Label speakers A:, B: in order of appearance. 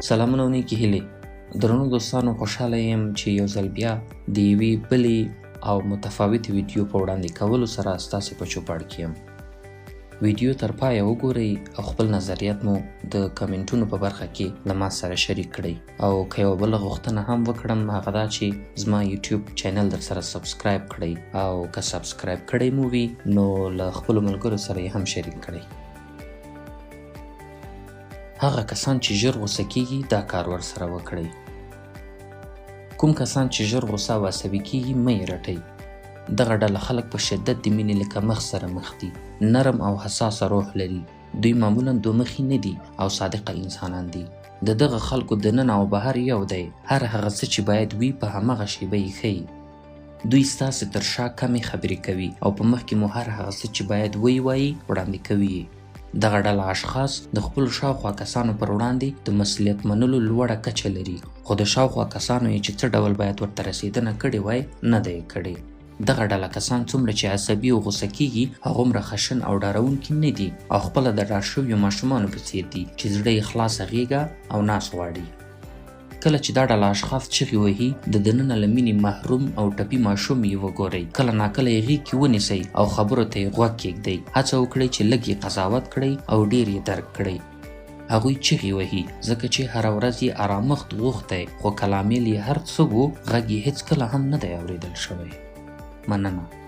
A: سلامونه او نیکې هیلې. درنو دوستانو، خوشحاله یم چې یو ځل بیا د یوې بلې او متفاوتې ویډیو په وړاندې کولو سره ستاسې په چوپړ کې یم. ویډیو تر پایه وګورئ او خپل نظریات مو د کمنټونو په برخه کې له ما سره شریک کړئ. او که یوه بله غوښتنه هم وکړم، هغه دا چې زما یوټیوب چینل در سره سبسکرایب کړئ، او که سبسکرایب کړی مو وي نو له خپلو ملګرو سره یې هم شریک کړئ. هغه کسان چې ژر غوسه کیږي دا کار ورسره وکړئ. کوم کسان چې ژر غوسه او عصبي کیږي مه یې رټئ. دغه ډله خلک په شدت د مینې له کمښت سره مخ دي. نرم او حساسه روح لري. دوی معمولا دومخي نه دي او صادقه انسانان دي. د دغه خلکو دننه او بهر یو دی. هر هغه څه چې باید وي په همغه شیبه یې ښیي. دوی ستاسې تر شا کمې خبرې کوي او په مخ کې مو هر هغه څه چې باید ووایي وړاندې کوي. دغه ډله اشخاص د خپلو شاوخوا کسانو پر وړاندې د مسؤلیت منلو لوړه کچه لري، خو د شاوخوا کسانو یې چې څه ډول باید ورته رسېدنه کړې وای نه ده یې کړې. دغه ډله کسان څومره چې عصبي او غوسه کیږي هغومره خشن او ډارونکي نه دي او خپله د ډار شویو ماشومانو په څیر دي چې زړه یې خلاصه غېږه او ناس غواړي. کله چې دا ډله اشخاص چغې وهي د دننه له مینې محروم او ټپي ماشوم یې وګورئ. کله ناکله یې غېږ کې ونیسئ او خبرو ته یې غوږ کېږدئ. هڅه وکړئ چې لږ یې قضاوت کړئ او ډېر یې درک کړئ. هغوی چغې وهي ځکه چې هره ورځ یې ارامښت غوښتی، خو که لامل یې هر څه و غږ یې هېڅکله هم نه دی اورېدل شوی. مننه.